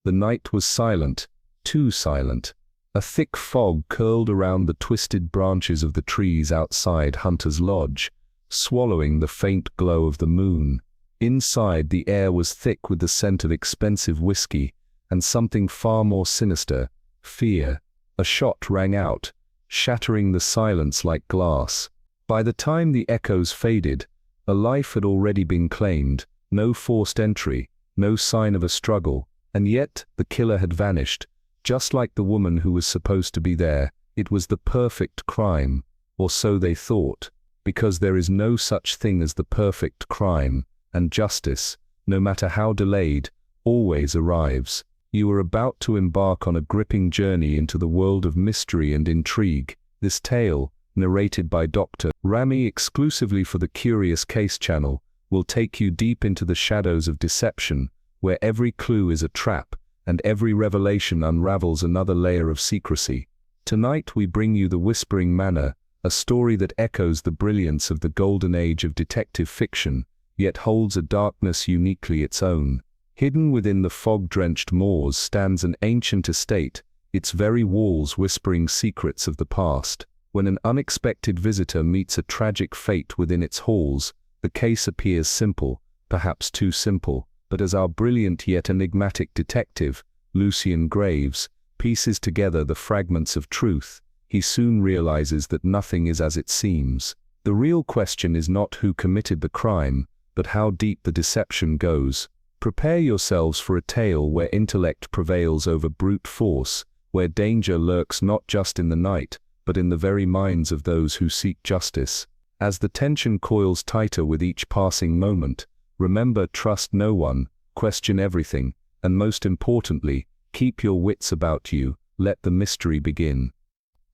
The night was silent, too silent. A thick fog curled around the twisted branches of the trees outside Hunter's Lodge, swallowing the faint glow of the moon. Inside, the air was thick with the scent of expensive whiskey, and something far more sinister, fear. A shot rang out, shattering the silence like glass. By the time the echoes faded, a life had already been claimed, no forced entry, no sign of a struggle, and yet the killer had vanished, just like the woman who was supposed to be there. It was the perfect crime, or so they thought, because there is no such thing as the perfect crime, and justice, no matter how delayed, always arrives. You are about to embark on a gripping journey into the world of mystery and intrigue. This tale, narrated by Dr. Rami exclusively for the Curious Case channel, will take you deep into the shadows of deception, where every clue is a trap, and every revelation unravels another layer of secrecy. Tonight we bring you The Whispering Manor, a story that echoes the brilliance of the golden age of detective fiction, yet holds a darkness uniquely its own. Hidden within the fog-drenched moors stands an ancient estate, its very walls whispering secrets of the past. When an unexpected visitor meets a tragic fate within its halls, the case appears simple, perhaps too simple, but as our brilliant yet enigmatic detective, Lucian Graves, pieces together the fragments of truth, he soon realizes that nothing is as it seems. The real question is not who committed the crime, but how deep the deception goes. Prepare yourselves for a tale where intellect prevails over brute force, where danger lurks not just in the night, but in the very minds of those who seek justice. As the tension coils tighter with each passing moment, remember, trust no one, question everything, and most importantly, keep your wits about you. Let the mystery begin.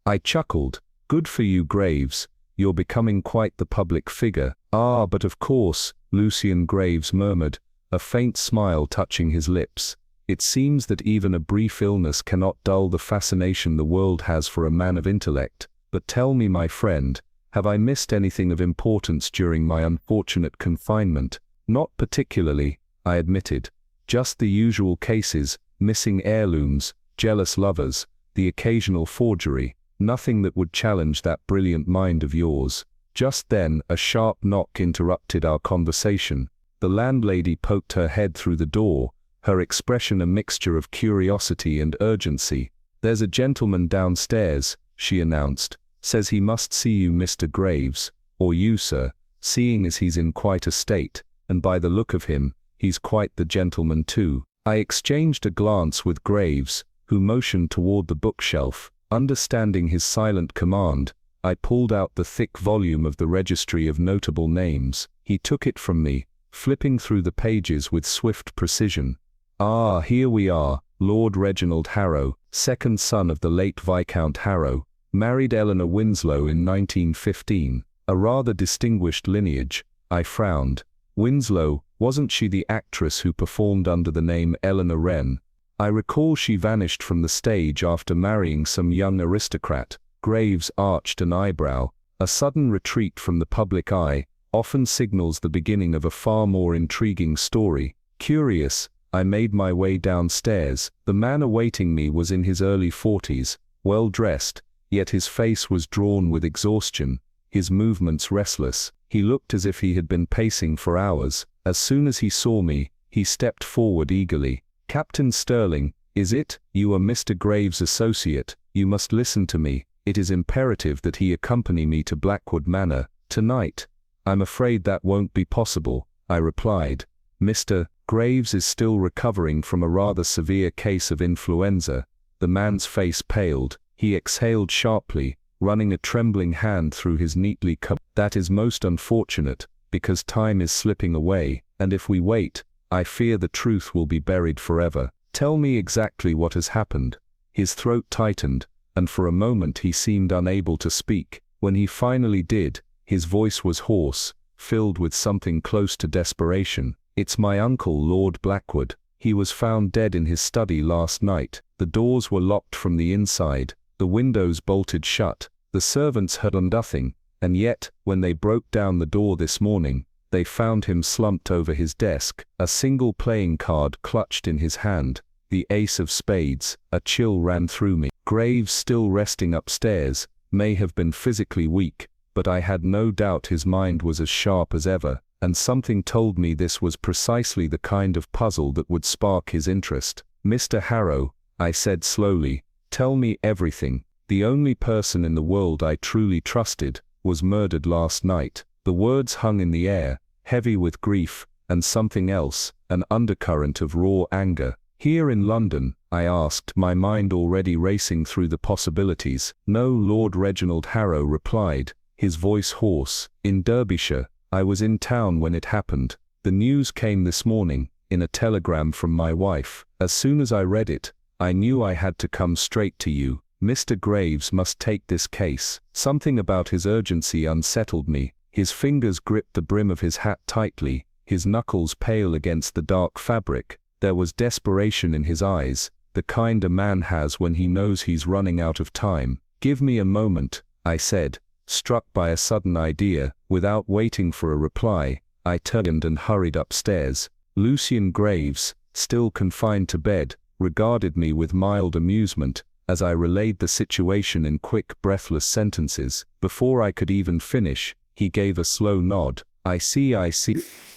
I chuckled. Good for you, Graves. You're becoming quite the public figure. Ah, but of course, Lucian Graves murmured, a faint smile touching his lips. It seems that even a brief illness cannot dull the fascination the world has for a man of intellect. But tell me, my friend, have I missed anything of importance during my unfortunate confinement? Not particularly, I admitted. Just the usual cases, missing heirlooms, jealous lovers, the occasional forgery. Nothing that would challenge that brilliant mind of yours. Just then, a sharp knock interrupted our conversation. The landlady poked her head through the door, her expression a mixture of curiosity and urgency. There's a gentleman downstairs, she announced. Says he must see you, Mr. Graves, or you, sir, seeing as he's in quite a state, and by the look of him, he's quite the gentleman too. I exchanged a glance with Graves, who motioned toward the bookshelf. Understanding his silent command, I pulled out the thick volume of the Registry of Notable Names. He took it from me, flipping through the pages with swift precision. Ah, here we are. Lord Reginald Harrow, second son of the late Viscount Harrow, married Eleanor Winslow in 1915, a rather distinguished lineage. I frowned. Winslow, wasn't she the actress who performed under the name Eleanor Wren? I recall she vanished from the stage after marrying some young aristocrat. Graves arched an eyebrow. A sudden retreat from the public eye often signals the beginning of a far more intriguing story. Curious, I made my way downstairs. The man awaiting me was in his early 40s, well dressed, yet his face was drawn with exhaustion, his movements restless. He looked as if he had been pacing for hours. As soon as he saw me, he stepped forward eagerly. Captain Sterling, is it? You are Mr. Graves' associate. You must listen to me. It is imperative that he accompany me to Blackwood Manor tonight. I'm afraid that won't be possible, I replied. Mr. Graves is still recovering from a rather severe case of influenza. The man's face paled. He exhaled sharply, running a trembling hand through his neatly cut. That is most unfortunate, because time is slipping away, and if we wait, I fear the truth will be buried forever. Tell me exactly what has happened. His throat tightened, and for a moment he seemed unable to speak. When he finally did, his voice was hoarse, filled with something close to desperation. It's my uncle, Lord Blackwood. He was found dead in his study last night. The doors were locked from the inside, the windows bolted shut. The servants had done nothing, and yet, when they broke down the door this morning, they found him slumped over his desk, a single playing card clutched in his hand. the ace of spades. A chill ran through me. Graves, still resting upstairs, may have been physically weak, but I had no doubt his mind was as sharp as ever, and something told me this was precisely the kind of puzzle that would spark his interest. "Mr. Harrow," I said slowly, "tell me everything. The only person in the world I truly trusted was murdered last night." The words hung in the air, heavy with grief, and something else, an undercurrent of raw anger. "Here in London?" I asked, my mind already racing through the possibilities. "No," Lord Reginald Harrow replied, his voice hoarse. "In Derbyshire. I was in town when it happened. The news came this morning, in a telegram from my wife. As soon as I read it, I knew I had to come straight to you. Mr. Graves must take this case." Something about his urgency unsettled me. His fingers gripped the brim of his hat tightly, his knuckles pale against the dark fabric. There was desperation in his eyes, the kind a man has when he knows he's running out of time. "Give me a moment," I said, struck by a sudden idea. Without waiting for a reply, I turned and hurried upstairs. Lucian Graves, still confined to bed, regarded me with mild amusement as I relayed the situation in quick, breathless sentences. Before I could even finish, he gave a slow nod. I see,"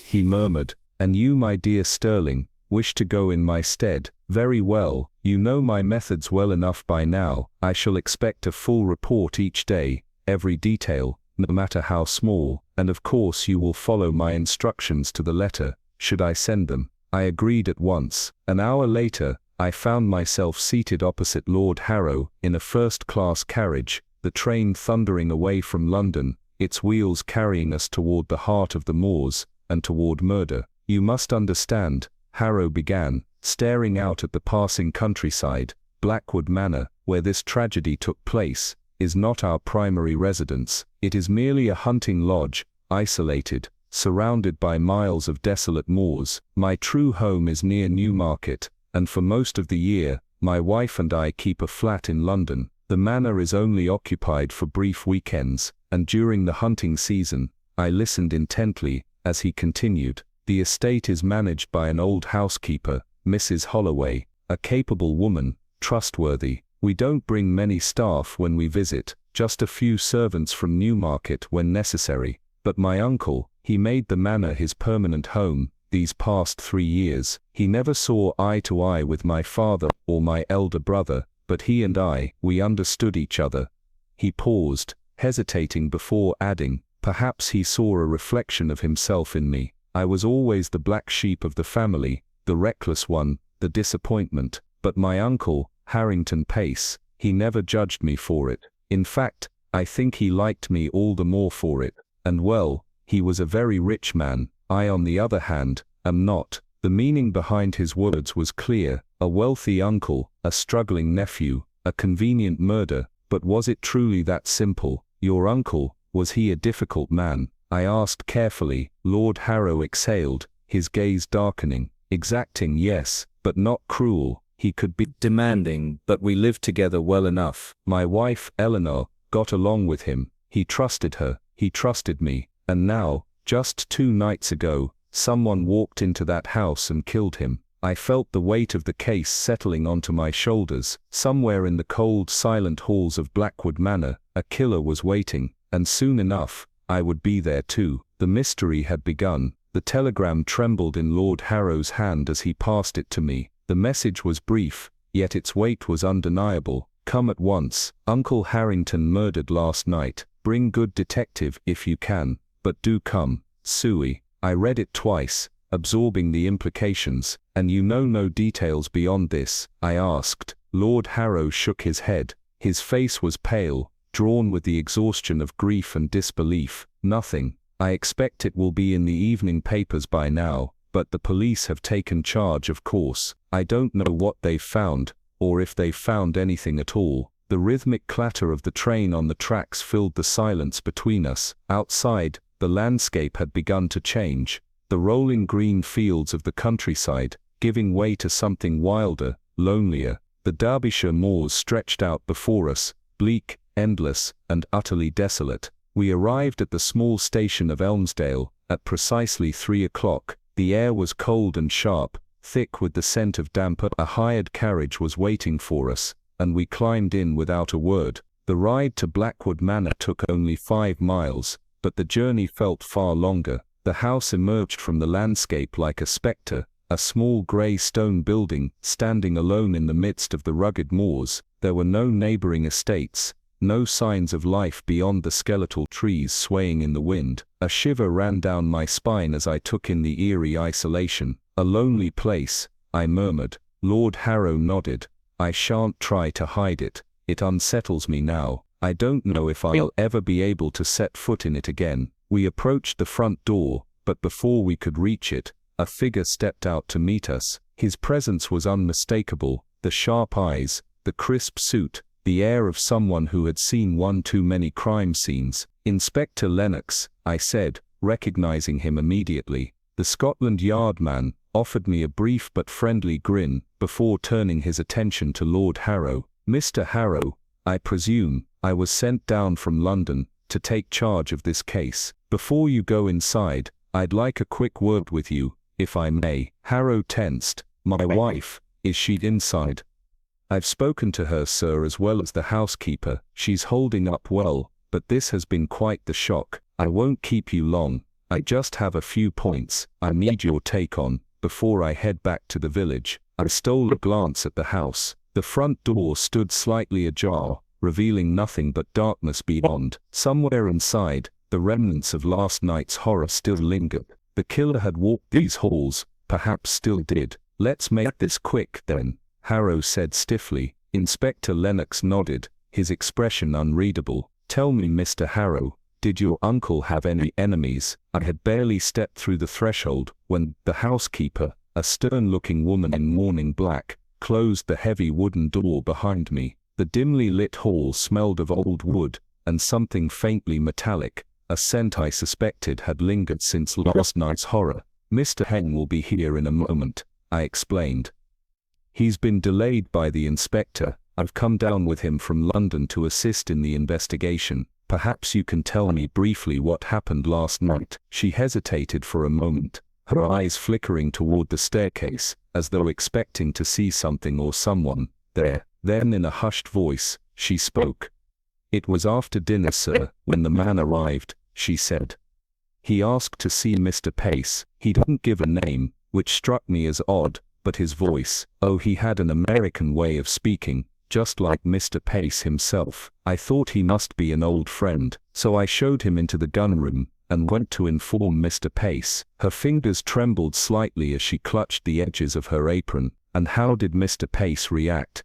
he murmured. "And you, my dear Sterling, wish to go in my stead. Very well, you know my methods well enough by now. I shall expect a full report each day, every detail, no matter how small, and of course you will follow my instructions to the letter, should I send them." I agreed at once. An hour later, I found myself seated opposite Lord Harrow in a first-class carriage, the train thundering away from London, its wheels carrying us toward the heart of the moors, and toward murder. "You must understand," Harrow began, staring out at the passing countryside. "Blackwood Manor, where this tragedy took place, is not our primary residence. It is merely a hunting lodge, isolated, surrounded by miles of desolate moors. My true home is near Newmarket, and for most of the year, my wife and I keep a flat in London. The manor is only occupied for brief weekends, and during the hunting season." I listened intently as he continued. "The estate is managed by an old housekeeper, Mrs. Holloway, a capable woman, trustworthy. We don't bring many staff when we visit, just a few servants from Newmarket when necessary. But my uncle, he made the manor his permanent home these past 3 years. He never saw eye to eye with my father or my elder brother, but he and we understood each other." He paused, hesitating before adding, "Perhaps he saw a reflection of himself in me. I was always the black sheep of the family, the reckless one, the disappointment. But my uncle, Harrington Pace, he never judged me for it. In fact, I think he liked me all the more for it. And well, he was a very rich man. I, on the other hand, am not." The meaning behind his words was clear. A wealthy uncle, a struggling nephew, a convenient murder. But was it truly that simple? "Your uncle, was he a difficult man?" I asked carefully. Lord Harrow exhaled, his gaze darkening. "Exacting, yes, but not cruel. He could be demanding, but we lived together well enough. My wife, Eleanor, got along with him. He trusted her, he trusted me. And now, just 2 nights ago, someone walked into that house and killed him." I felt the weight of the case settling onto my shoulders. Somewhere in the cold, silent halls of Blackwood Manor, a killer was waiting, and soon enough, I would be there too. The mystery had begun. The telegram trembled in Lord Harrow's hand as he passed it to me. The message was brief, yet its weight was undeniable. "Come at once. Uncle Harrington murdered last night. Bring good detective if you can, but do come. Suey." I read it twice, absorbing the implications. "And you know no details beyond this?" I asked. Lord Harrow shook his head. His face was pale, drawn with the exhaustion of grief and disbelief. "Nothing. I expect it will be in the evening papers by now, but the police have taken charge, of course. I don't know what they've found, or if they've found anything at all." The rhythmic clatter of the train on the tracks filled the silence between us. Outside, the landscape had begun to change. The rolling green fields of the countryside, giving way to something wilder, lonelier. The Derbyshire moors stretched out before us, bleak, endless, and utterly desolate. We arrived at the small station of Elmsdale at precisely 3 o'clock. The air was cold and sharp, thick with the scent of damp earth. A hired carriage was waiting for us, and we climbed in without a word. The ride to Blackwood Manor took only 5 miles, but the journey felt far longer. The house emerged from the landscape like a spectre, a small grey stone building, standing alone in the midst of the rugged moors. There were no neighbouring estates, no signs of life beyond the skeletal trees swaying in the wind. A shiver ran down my spine as I took in the eerie isolation. "A lonely place," I murmured. Lord Harrow nodded. "I shan't try to hide it. It unsettles me now. I don't know if I'll ever be able to set foot in it again." We approached the front door, but before we could reach it, a figure stepped out to meet us. His presence was unmistakable, the sharp eyes, the crisp suit, the air of someone who had seen one too many crime scenes. "Inspector Lennox," I said, recognizing him immediately. The Scotland Yard man offered me a brief but friendly grin, before turning his attention to Lord Harrow. "Mr. Harrow, I presume I was sent down from London to take charge of this case. Before you go inside, I'd like a quick word with you, if I may." Harrow tensed. "My wife, is she inside?" "I've spoken to her, sir, as well as the housekeeper. She's holding up well, but this has been quite the shock. I won't keep you long. I just have a few points I need your take on, before I head back to the village." I stole a glance at the house. The front door stood slightly ajar, revealing nothing but darkness beyond. Somewhere inside, the remnants of last night's horror still lingered. The killer had walked these halls, perhaps still did. "Let's make this quick, then," Harrow said stiffly. Inspector Lennox nodded, his expression unreadable. "Tell me, Mr. Harrow, did your uncle have any enemies?" I had barely stepped through the threshold when the housekeeper, a stern-looking woman in mourning black, closed the heavy wooden door behind me. The dimly lit hall smelled of old wood and something faintly metallic, a scent I suspected had lingered since last night's horror. "Mr. Hen will be here in a moment," I explained. "He's been delayed by the inspector. I've come down with him from London to assist in the investigation. Perhaps you can tell me briefly what happened last night." She hesitated for a moment, her eyes flickering toward the staircase, as though expecting to see something or someone there. Then in a hushed voice, she spoke. "It was after dinner, sir, when the man arrived," she said. "He asked to see Mr. Pace. He didn't give a name, which struck me as odd, but his voice, oh, he had an American way of speaking, just like Mr. Pace himself. I thought he must be an old friend, so I showed him into the gun room, and went to inform Mr. Pace." Her fingers trembled slightly as she clutched the edges of her apron. "And how did Mr. Pace react?"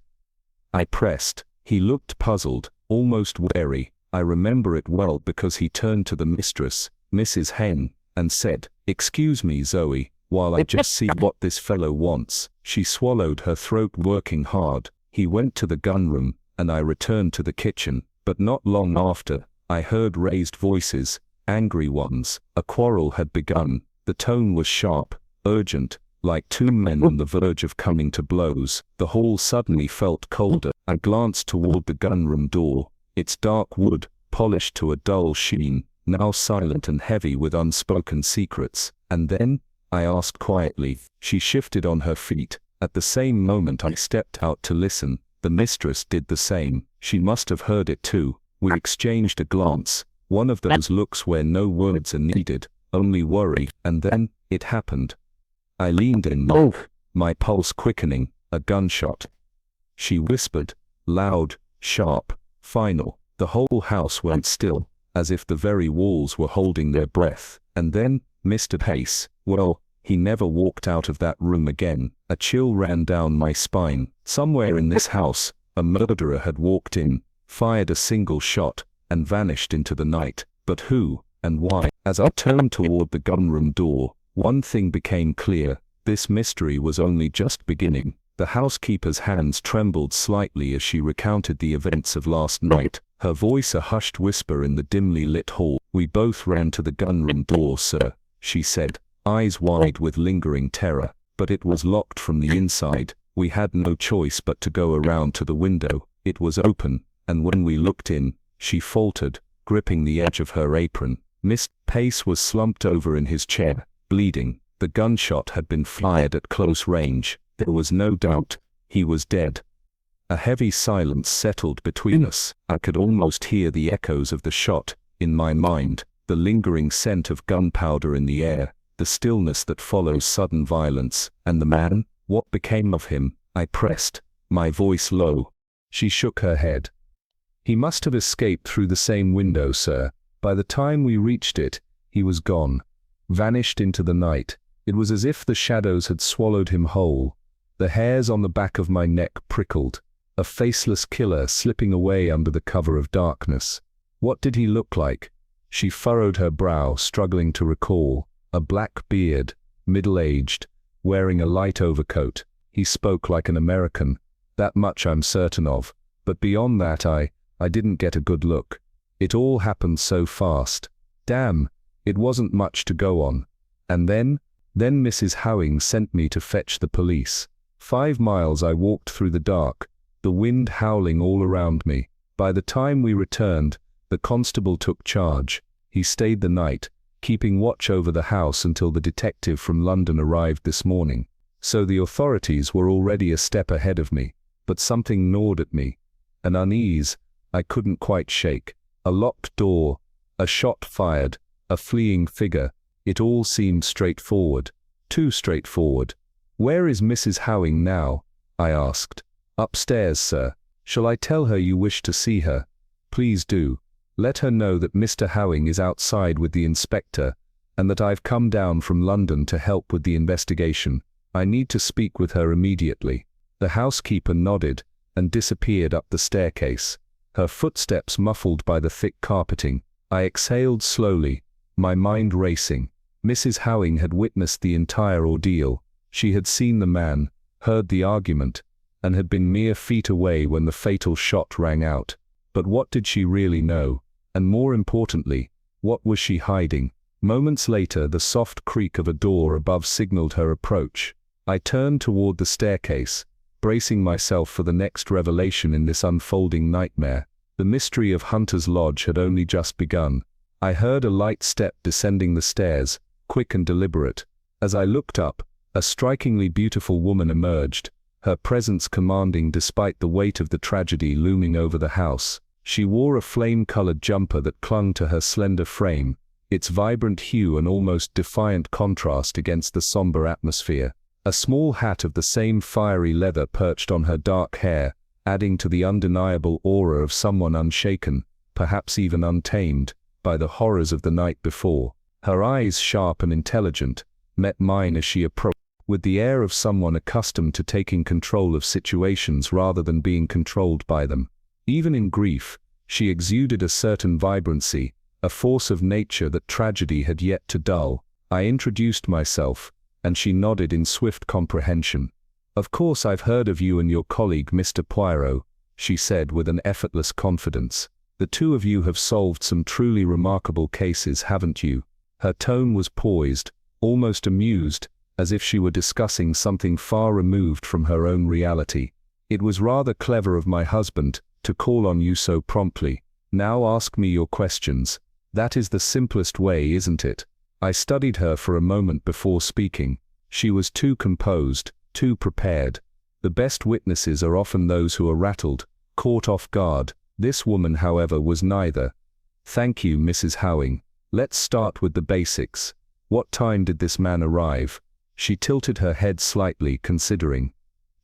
I pressed. He looked puzzled, almost wary. I remember it well because he turned to the mistress, Mrs. Hen, and said, "Excuse me, Zoe, while I just see what this fellow wants." She swallowed, her throat working hard. He went to the gun room, and I returned to the kitchen. But not long after, I heard raised voices, angry ones. A quarrel had begun. The tone was sharp, urgent, like two men on the verge of coming to blows. The hall suddenly felt colder. I glanced toward the gunroom door, its dark wood, polished to a dull sheen, now silent and heavy with unspoken secrets. "And then?" I asked quietly. She shifted on her feet. At the same moment I stepped out to listen. The mistress did the same. She must have heard it too. We exchanged a glance, one of those looks where no words are needed, only worry. And then, it happened. I leaned in, my pulse quickening. "A gunshot," she whispered, loud, sharp, final. The whole house went still, as if the very walls were holding their breath. And then, Mr. Pace, well, he never walked out of that room again. A chill ran down my spine. Somewhere in this house, a murderer had walked in, fired a single shot, and vanished into the night. But who, and why? As I turned toward the gunroom door, one thing became clear. This mystery was only just beginning. The housekeeper's hands trembled slightly as she recounted the events of last night, her voice a hushed whisper in the dimly lit hall. "We both ran to the gunroom door, sir," she said, eyes wide with lingering terror. "But it was locked from the inside. We had no choice but to go around to the window. It was open, and when we looked in," she faltered, gripping the edge of her apron. Mr. Pace was slumped over in his chair, bleeding. The gunshot had been fired at close range. There was no doubt. He was dead. A heavy silence settled between us. I could almost hear the echoes of the shot in my mind, the lingering scent of gunpowder in the air, the stillness that follows sudden violence. And the man? What became of him? I pressed, my voice low. She shook her head. He must have escaped through the same window, sir. By the time we reached it, he was gone, vanished into the night. It was as if the shadows had swallowed him whole. The hairs on the back of my neck prickled. A faceless killer slipping away under the cover of darkness. What did he look like? She furrowed her brow, struggling to recall. A black beard, middle-aged, wearing a light overcoat. He spoke like an American. That much I'm certain of. But beyond that I didn't get a good look. It all happened so fast. Damn, it wasn't much to go on. And then Mrs. Howing sent me to fetch the police. 5 miles I walked through the dark, the wind howling all around me. By the time we returned, the constable took charge. He stayed the night, keeping watch over the house until the detective from London arrived this morning. So the authorities were already a step ahead of me. But something gnawed at me. An unease I couldn't quite shake. A locked door, a shot fired, a fleeing figure. It all seemed straightforward. Too straightforward. Where is Mrs. Howing now? I asked. Upstairs, sir. Shall I tell her you wish to see her? Please do. Let her know that Mr. Howing is outside with the inspector, and that I've come down from London to help with the investigation. I need to speak with her immediately. The housekeeper nodded and disappeared up the staircase, her footsteps muffled by the thick carpeting. I exhaled slowly, my mind racing. Mrs. Howing had witnessed the entire ordeal. She had seen the man, heard the argument, and had been mere feet away when the fatal shot rang out. But what did she really know? And more importantly, what was she hiding? Moments later, the soft creak of a door above signaled her approach. I turned toward the staircase, bracing myself for the next revelation in this unfolding nightmare. The mystery of Hunter's Lodge had only just begun. I heard a light step descending the stairs, quick and deliberate. As I looked up, a strikingly beautiful woman emerged, her presence commanding despite the weight of the tragedy looming over the house. She wore a flame-colored jumper that clung to her slender frame, its vibrant hue an almost defiant contrast against the somber atmosphere. A small hat of the same fiery leather perched on her dark hair, adding to the undeniable aura of someone unshaken, perhaps even untamed, by the horrors of the night before. Her eyes, sharp and intelligent, met mine as she approached, with the air of someone accustomed to taking control of situations rather than being controlled by them. Even in grief, she exuded a certain vibrancy, a force of nature that tragedy had yet to dull. I introduced myself, and she nodded in swift comprehension. Of course I've heard of you and your colleague Mr. Poirot, she said with an effortless confidence. The two of you have solved some truly remarkable cases, haven't you? Her tone was poised, almost amused, as if she were discussing something far removed from her own reality. It was rather clever of my husband to call on you so promptly. Now ask me your questions. That is the simplest way, isn't it? I studied her for a moment before speaking. She was too composed, too prepared. The best witnesses are often those who are rattled, caught off guard. This woman, however, was neither. Thank you, Mrs. Howing. Let's start with the basics. What time did this man arrive? She tilted her head slightly, considering.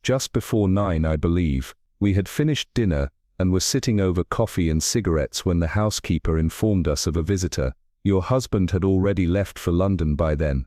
Just before 9, I believe. We had finished dinner and were sitting over coffee and cigarettes when the housekeeper informed us of a visitor. Your husband had already left for London by then.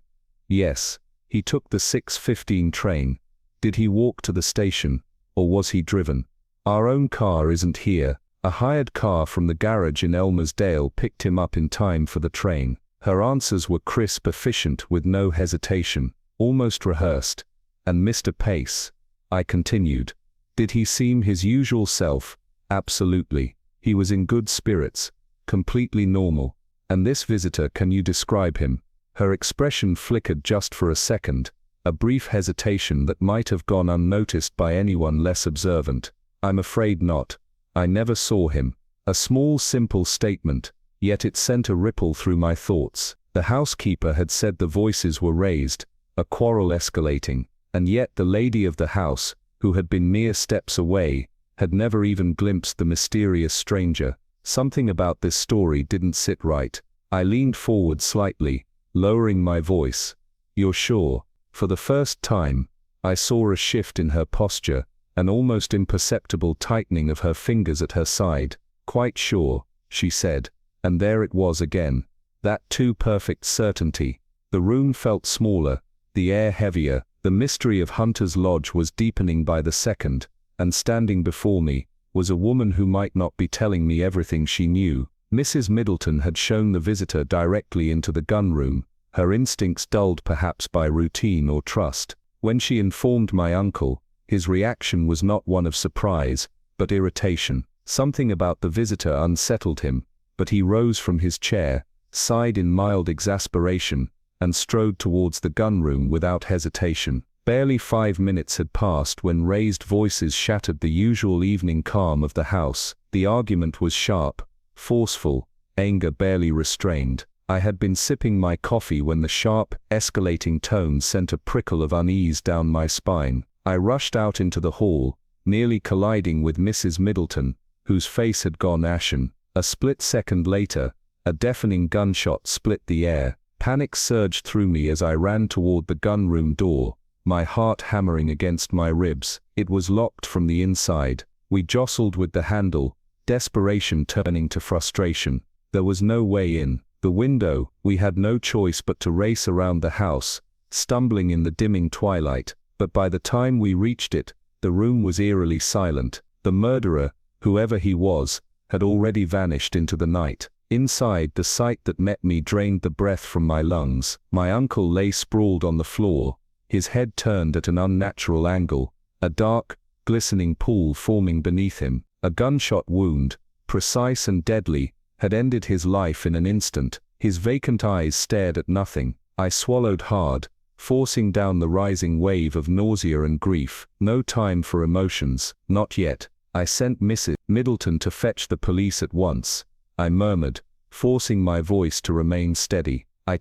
Yes, he took the 6:15 train. Did he walk to the station, or was he driven? Our own car isn't here. A hired car from the garage in Elmersdale picked him up in time for the train. Her answers were crisp, efficient, with no hesitation, almost rehearsed. And Mr. Pace, I continued. Did he seem his usual self? Absolutely. He was in good spirits, completely normal. And this visitor, can you describe him? Her expression flickered just for a second, a brief hesitation that might have gone unnoticed by anyone less observant. I'm afraid not. I never saw him. A small, simple statement, yet it sent a ripple through my thoughts. The housekeeper had said the voices were raised, a quarrel escalating, and yet the lady of the house, who had been mere steps away, had never even glimpsed the mysterious stranger. Something about this story didn't sit right. I leaned forward slightly, lowering my voice. "You're sure?" For the first time, I saw a shift in her posture, an almost imperceptible tightening of her fingers at her side. "Quite sure," she said, and there it was again, that too perfect certainty. The room felt smaller, the air heavier, the mystery of Hunter's Lodge was deepening by the second, and standing before me was a woman who might not be telling me everything she knew. Mrs. Middleton had shown the visitor directly into the gun room, her instincts dulled perhaps by routine or trust. When she informed my uncle, his reaction was not one of surprise, but irritation. Something about the visitor unsettled him, but he rose from his chair, sighed in mild exasperation, and strode towards the gun room without hesitation. Barely 5 minutes had passed when raised voices shattered the usual evening calm of the house. The argument was sharp, forceful, anger barely restrained. I had been sipping my coffee when the sharp, escalating tone sent a prickle of unease down my spine. I rushed out into the hall, nearly colliding with Mrs. Middleton, whose face had gone ashen. A split second later, a deafening gunshot split the air. Panic surged through me as I ran toward the gun room door, my heart hammering against my ribs. It was locked from the inside. We jostled with the handle, desperation turning to frustration. There was no way in. The window, we had no choice but to race around the house, stumbling in the dimming twilight, but by the time we reached it, the room was eerily silent. The murderer, whoever he was, had already vanished into the night. Inside, the sight that met me drained the breath from my lungs. My uncle lay sprawled on the floor, his head turned at an unnatural angle, a dark, glistening pool forming beneath him. A gunshot wound, precise and deadly, had ended his life in an instant. His vacant eyes stared at nothing. I swallowed hard, forcing down the rising wave of nausea and grief. No time for emotions, not yet. I sent Mrs. Middleton to fetch the police at once, I murmured, forcing my voice to remain steady. I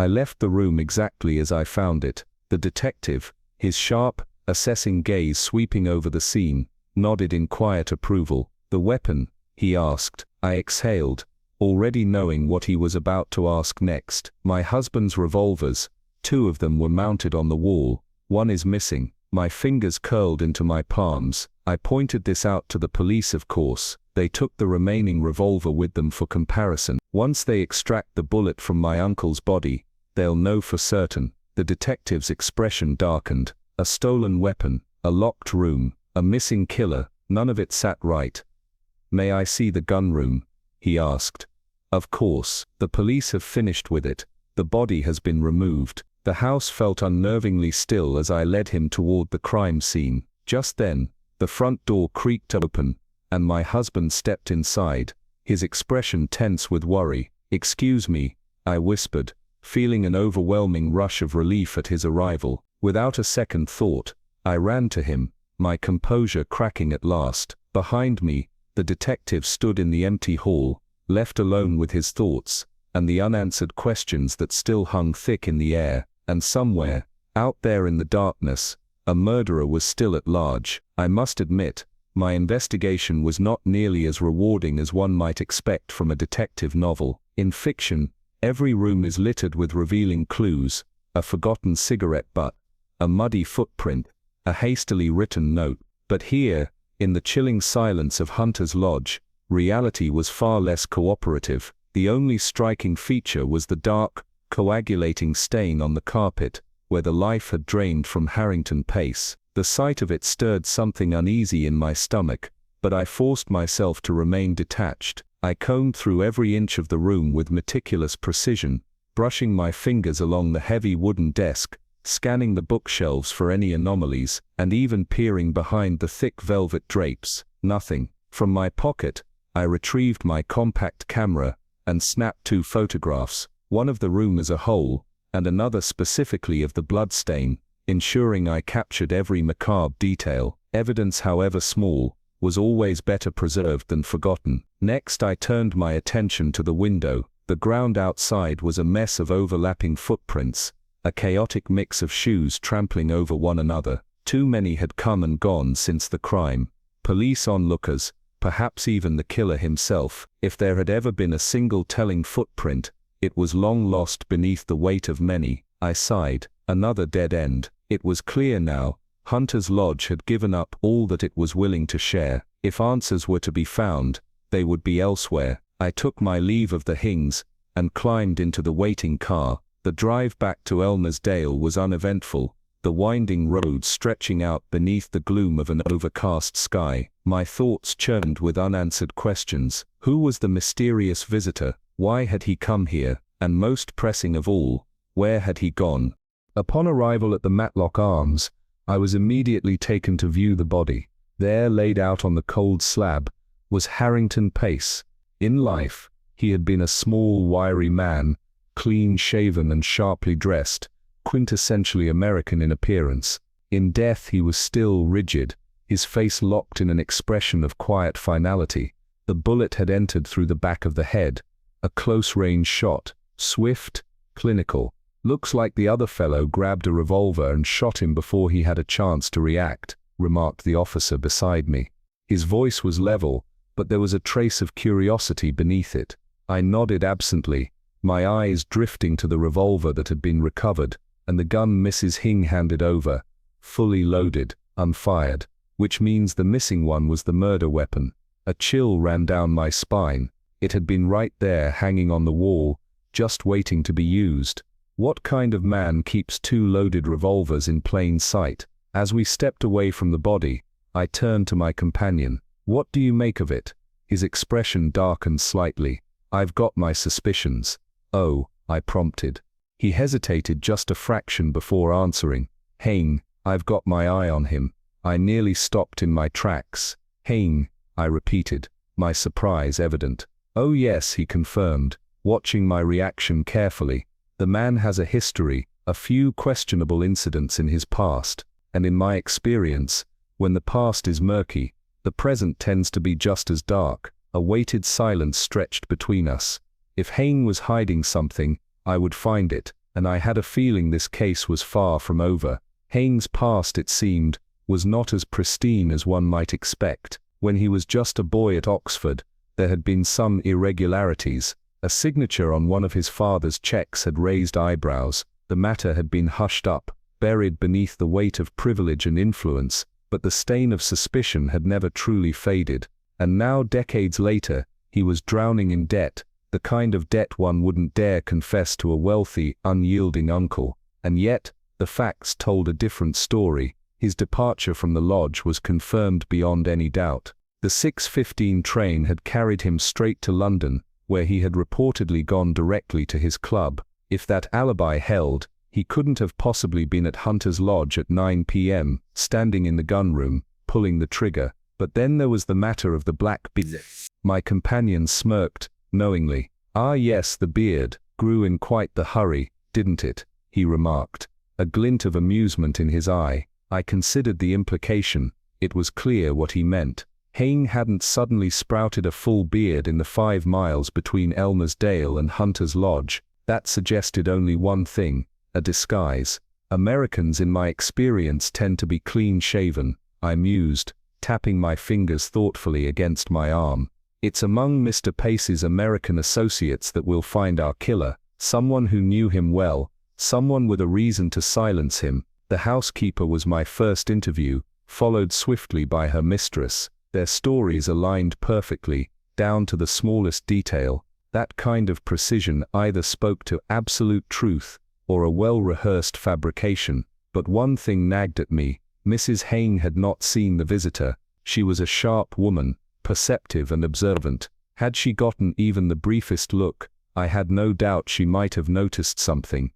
left the room exactly as I found it. The detective, his sharp, assessing gaze sweeping over the scene, nodded in quiet approval. "The weapon?" he asked. I exhaled, already knowing what he was about to ask next. "My husband's revolvers. 2 of them were mounted on the wall. One is missing." My fingers curled into my palms. I pointed this out to the police, of course. They took the remaining revolver with them for comparison. "Once they extract the bullet from my uncle's body, they'll know for certain." The detective's expression darkened. A stolen weapon, a locked room, a missing killer, none of it sat right. "May I see the gun room?" he asked. "Of course. The police have finished with it. The body has been removed." The house felt unnervingly still as I led him toward the crime scene. Just then, the front door creaked open, and my husband stepped inside, his expression tense with worry. "Excuse me," I whispered, feeling an overwhelming rush of relief at his arrival. Without a second thought, I ran to him, my composure cracking at last. Behind me, the detective stood in the empty hall, left alone with his thoughts, and the unanswered questions that still hung thick in the air. And somewhere, out there in the darkness, a murderer was still at large. I must admit, my investigation was not nearly as rewarding as one might expect from a detective novel. In fiction, every room is littered with revealing clues, a forgotten cigarette butt, a muddy footprint, a hastily written note. But here, in the chilling silence of Hunter's Lodge, reality was far less cooperative. The only striking feature was the dark, coagulating stain on the carpet, where the life had drained from Harrington Pace. The sight of it stirred something uneasy in my stomach, but I forced myself to remain detached. I combed through every inch of the room with meticulous precision, brushing my fingers along the heavy wooden desk, scanning the bookshelves for any anomalies, and even peering behind the thick velvet drapes. Nothing. From my pocket, I retrieved my compact camera and snapped 2 photographs, one of the room as a whole, and another specifically of the bloodstain, ensuring I captured every macabre detail. Evidence, however small, was always better preserved than forgotten. Next I turned my attention to the window. The ground outside was a mess of overlapping footprints, a chaotic mix of shoes trampling over one another. Too many had come and gone since the crime. Police onlookers, perhaps even the killer himself. If there had ever been a single telling footprint, it was long lost beneath the weight of many. I sighed. Another dead end. It was clear now. Hunter's Lodge had given up all that it was willing to share. If answers were to be found, they would be elsewhere. I took my leave of the Hings and climbed into the waiting car. The drive back to Elmersdale was uneventful, the winding road stretching out beneath the gloom of an overcast sky. My thoughts churned with unanswered questions. Who was the mysterious visitor? Why had he come here? And most pressing of all, where had he gone? Upon arrival at the Matlock Arms, I was immediately taken to view the body. There, laid out on the cold slab, was Harrington Pace. In life, he had been a small, wiry man, clean-shaven and sharply dressed, quintessentially American in appearance. In death he was still rigid, his face locked in an expression of quiet finality. The bullet had entered through the back of the head, a close-range shot, swift, clinical. "Looks like the other fellow grabbed a revolver and shot him before he had a chance to react," remarked the officer beside me. His voice was level, but there was a trace of curiosity beneath it. I nodded absently, my eyes drifting to the revolver that had been recovered, and the gun Mrs. Hing handed over, fully loaded, unfired, which means the missing one was the murder weapon. A chill ran down my spine. It had been right there, hanging on the wall, just waiting to be used. What kind of man keeps two loaded revolvers in plain sight? As we stepped away from the body, I turned to my companion. "What do you make of it?" His expression darkened slightly. "I've got my suspicions." "Oh," I prompted. He hesitated just a fraction before answering. "Hing, I've got my eye on him." I nearly stopped in my tracks. "Hing," I repeated, my surprise evident. "Oh yes," he confirmed, watching my reaction carefully. "The man has a history, a few questionable incidents in his past, and in my experience, when the past is murky, the present tends to be just as dark." A weighted silence stretched between us. If Hing was hiding something, I would find it, and I had a feeling this case was far from over. Hing's past, it seemed, was not as pristine as one might expect. When he was just a boy at Oxford, there had been some irregularities. A signature on one of his father's checks had raised eyebrows. The matter had been hushed up, buried beneath the weight of privilege and influence, but the stain of suspicion had never truly faded. And now, decades later, he was drowning in debt, the kind of debt one wouldn't dare confess to a wealthy, unyielding uncle. And yet, the facts told a different story. His departure from the lodge was confirmed beyond any doubt. The 6:15 train had carried him straight to London, where he had reportedly gone directly to his club. If that alibi held, he couldn't have possibly been at Hunter's Lodge at 9 p.m., standing in the gun room, pulling the trigger. But then there was the matter of the black beard. My companion smirked, knowingly. "Ah yes, the beard grew in quite the hurry, didn't it?" he remarked, a glint of amusement in his eye. I considered the implication. It was clear what he meant. Hing hadn't suddenly sprouted a full beard in the 5 miles between Elmersdale and Hunter's Lodge. That suggested only one thing, a disguise. Americans, in my experience, tend to be clean-shaven, I mused, tapping my fingers thoughtfully against my arm. "It's among Mr. Pace's American associates that we'll find our killer, someone who knew him well, someone with a reason to silence him." The housekeeper was my first interview, followed swiftly by her mistress. Their stories aligned perfectly, down to the smallest detail. That kind of precision either spoke to absolute truth or a well-rehearsed fabrication. But one thing nagged at me. Mrs. Hing had not seen the visitor. She was a sharp woman, perceptive and observant. Had she gotten even the briefest look, I had no doubt she might have noticed something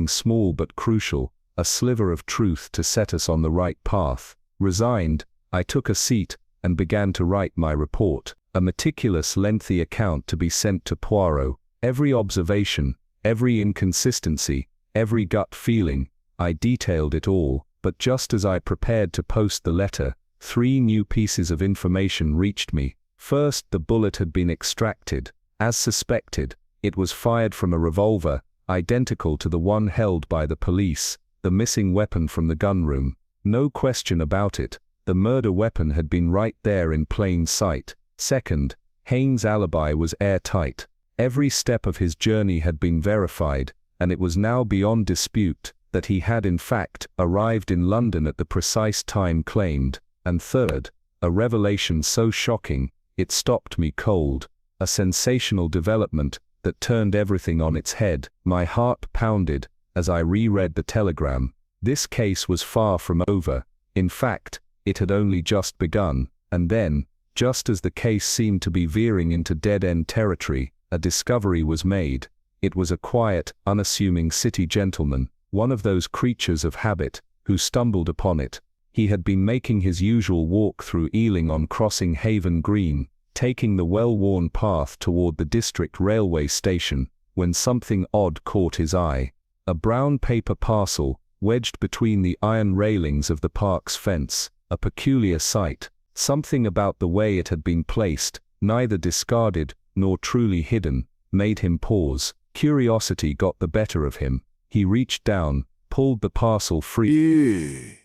small but crucial, a sliver of truth to set us on the right path. Resigned, I took a seat and began to write my report, a meticulous, lengthy account to be sent to Poirot. Every observation, every inconsistency, every gut feeling, I detailed it all. But just as I prepared to post the letter, 3 new pieces of information reached me. First, the bullet had been extracted. As suspected, it was fired from a revolver, identical to the one held by the police, the missing weapon from the gunroom. No question about it, the murder weapon had been right there in plain sight. Second, Haynes' alibi was airtight. Every step of his journey had been verified, and it was now beyond dispute that he had in fact arrived in London at the precise time claimed. And third, a revelation so shocking, it stopped me cold. A sensational development that turned everything on its head. My heart pounded as I reread the telegram. This case was far from over. In fact, it had only just begun. And then, just as the case seemed to be veering into dead-end territory, a discovery was made. It was a quiet, unassuming city gentleman, one of those creatures of habit, who stumbled upon it. He had been making his usual walk through Ealing on crossing Haven Green, taking the well-worn path toward the district railway station, when something odd caught his eye. A brown paper parcel, wedged between the iron railings of the park's fence, a peculiar sight. Something about the way it had been placed, neither discarded nor truly hidden, made him pause. Curiosity got the better of him. He reached down, pulled the parcel free,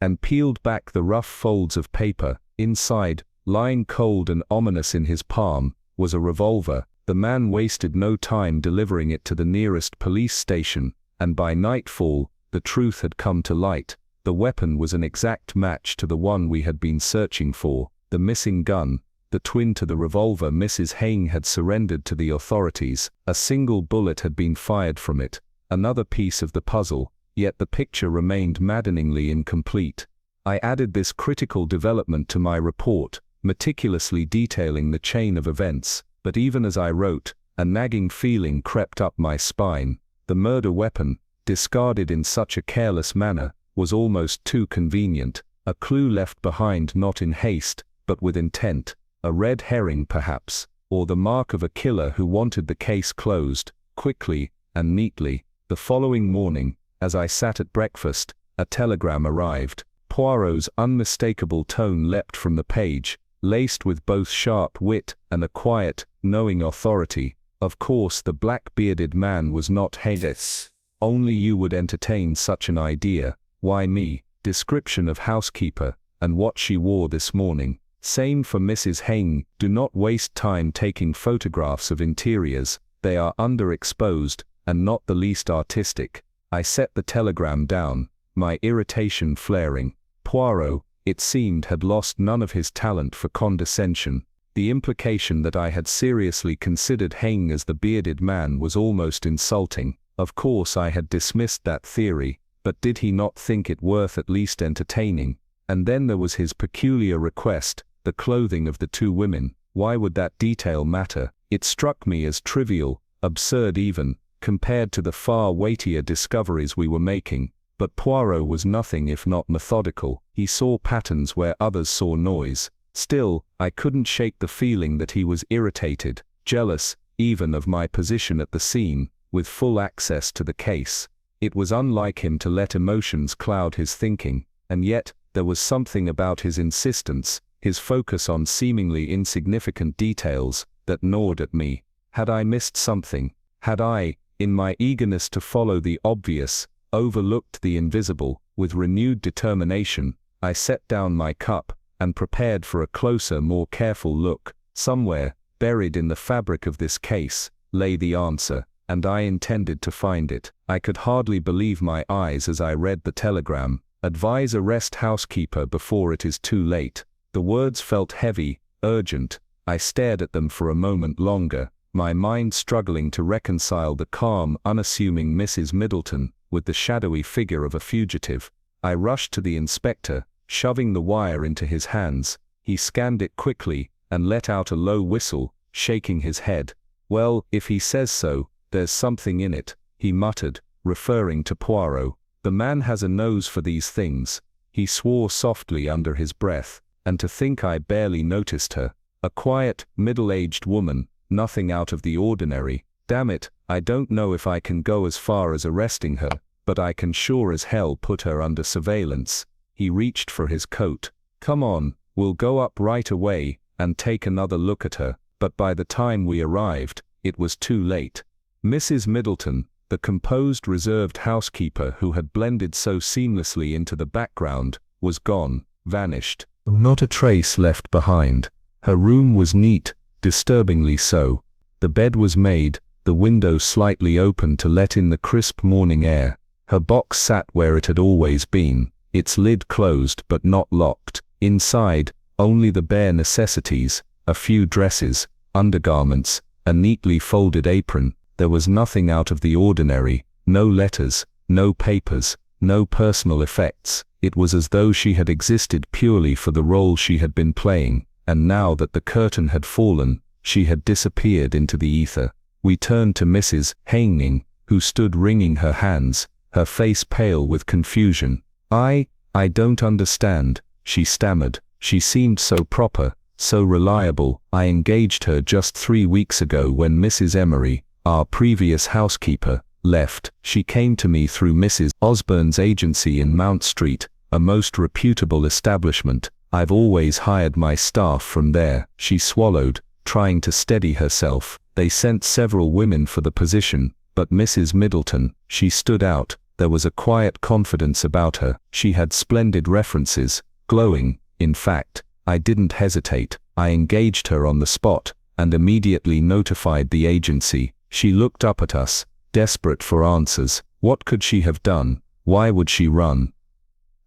and peeled back the rough folds of paper. Inside, lying cold and ominous in his palm, was a revolver. The man wasted no time delivering it to the nearest police station, and by nightfall, the truth had come to light. The weapon was an exact match to the one we had been searching for. The missing gun, the twin to the revolver Mrs. Haynes had surrendered to the authorities. A single bullet had been fired from it. Another piece of the puzzle, yet the picture remained maddeningly incomplete. I added this critical development to my report, meticulously detailing the chain of events, but even as I wrote, a nagging feeling crept up my spine. The murder weapon, discarded in such a careless manner, was almost too convenient. A clue left behind not in haste, but with intent. A red herring perhaps, or the mark of a killer who wanted the case closed, quickly and neatly. The following morning, as I sat at breakfast, a telegram arrived. Poirot's unmistakable tone leapt from the page, laced with both sharp wit and a quiet, knowing authority. Of course the black-bearded man was not Haynes. Only you would entertain such an idea. Why me? Description of housekeeper, and what she wore this morning. Same for Mrs. Haynes. Do not waste time taking photographs of interiors. They are underexposed, and not the least artistic. I set the telegram down, my irritation flaring. Poirot, it seemed, had lost none of his talent for condescension. The implication that I had seriously considered Haynes as the bearded man was almost insulting. Of course I had dismissed that theory, but did he not think it worth at least entertaining? And then there was his peculiar request, the clothing of the two women. Why would that detail matter? It struck me as trivial, absurd even, compared to the far weightier discoveries we were making. But Poirot was nothing if not methodical. He saw patterns where others saw noise. Still, I couldn't shake the feeling that he was irritated, jealous, even of my position at the scene, with full access to the case. It was unlike him to let emotions cloud his thinking, and yet, there was something about his insistence, his focus on seemingly insignificant details, that gnawed at me. Had I missed something? Had I, in my eagerness to follow the obvious, overlooked the invisible? With renewed determination, I set down my cup, and prepared for a closer, more careful look. Somewhere, buried in the fabric of this case, lay the answer, and I intended to find it. I could hardly believe my eyes as I read the telegram. Advise arrest housekeeper before it is too late. The words felt heavy, urgent. I stared at them for a moment longer, my mind struggling to reconcile the calm, unassuming Mrs. Middleton with the shadowy figure of a fugitive. I rushed to the inspector, shoving the wire into his hands. He scanned it quickly, and let out a low whistle, shaking his head. Well, if he says so, there's something in it, he muttered, referring to Poirot. The man has a nose for these things. He swore softly under his breath, and to think I barely noticed her. A quiet, middle-aged woman, nothing out of the ordinary. Damn it, I don't know if I can go as far as arresting her, but I can sure as hell put her under surveillance. He reached for his coat. Come on, we'll go up right away, and take another look at her. But by the time we arrived, it was too late. Mrs. Middleton, The composed, reserved housekeeper who had blended so seamlessly into the background was gone, vanished. Not a trace left behind. Her room was neat, disturbingly so. The bed was made, the window slightly open to let in the crisp morning air. Her box sat where it had always been, its lid closed but not locked. Inside, only the bare necessities, a few dresses, undergarments, a neatly folded apron. There was nothing out of the ordinary, no letters, no papers, no personal effects. It was as though she had existed purely for the role she had been playing, and now that the curtain had fallen, she had disappeared into the ether. We turned to Mrs. Haining, who stood wringing her hands, her face pale with confusion. I don't understand," she stammered. She seemed so proper, so reliable. I engaged her just 3 weeks ago when Mrs. Emery, our previous housekeeper, left. She came to me through Mrs. Osborne's agency in Mount Street, a most reputable establishment. I've always hired my staff from there. She swallowed, trying to steady herself. They sent several women for the position, but Mrs. Middleton, she stood out. There was a quiet confidence about her. She had splendid references, glowing. In fact, I didn't hesitate. I engaged her on the spot, and immediately notified the agency. She looked up at us, desperate for answers. What could she have done? Why would she run?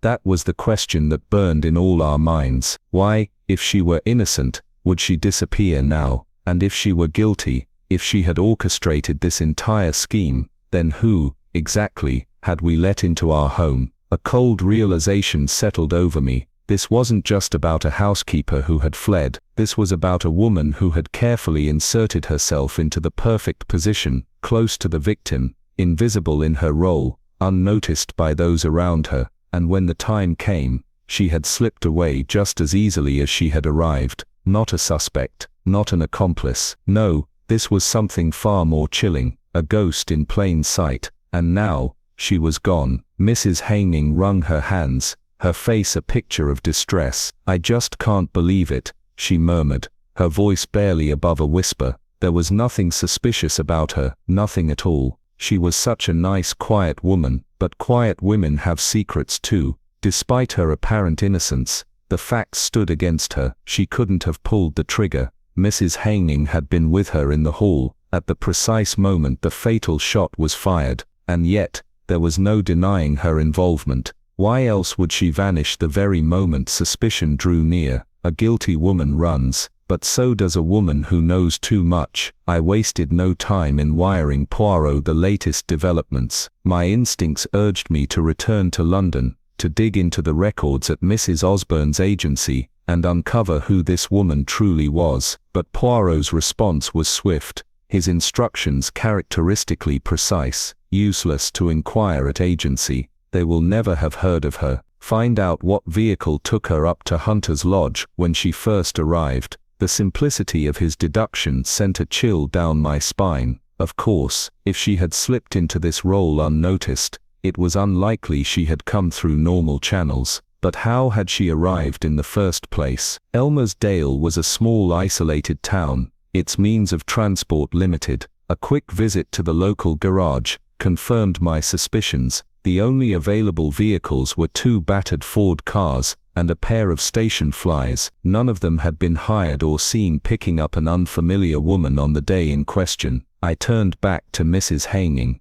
That was the question that burned in all our minds. Why, if she were innocent, would she disappear now? And if she were guilty, if she had orchestrated this entire scheme, then who, exactly, had we let into our home? A cold realization settled over me. This wasn't just about a housekeeper who had fled. This was about a woman who had carefully inserted herself into the perfect position, close to the victim, invisible in her role, unnoticed by those around her, and when the time came, she had slipped away just as easily as she had arrived. Not a suspect, not an accomplice. No, this was something far more chilling, a ghost in plain sight. And now, she was gone. Mrs. Haining wrung her hands, her face a picture of distress. "I just can't believe it," she murmured, her voice barely above a whisper. There was nothing suspicious about her, nothing at all. She was such a nice, quiet woman, but quiet women have secrets too. Despite her apparent innocence, the facts stood against her. She couldn't have pulled the trigger. Mrs. Haining had been with her in the hall, at the precise moment the fatal shot was fired, and yet, there was no denying her involvement. Why else would she vanish the very moment suspicion drew near? A guilty woman runs, but so does a woman who knows too much. I wasted no time in wiring Poirot the latest developments. My instincts urged me to return to London, to dig into the records at Mrs. Osborne's agency, and uncover who this woman truly was. But Poirot's response was swift, his instructions characteristically precise. Useless to inquire at agency. They will never have heard of her. Find out what vehicle took her up to Hunter's Lodge when she first arrived. The simplicity of his deduction sent a chill down my spine. Of course, if she had slipped into this role unnoticed, it was unlikely she had come through normal channels. But how had she arrived in the first place? Elmersdale was a small isolated town, its means of transport limited. A quick visit to the local garage confirmed my suspicions. The only available vehicles were 2 battered Ford cars and a pair of station flies. None of them had been hired or seen picking up an unfamiliar woman on the day in question. I turned back to Mrs. Haining.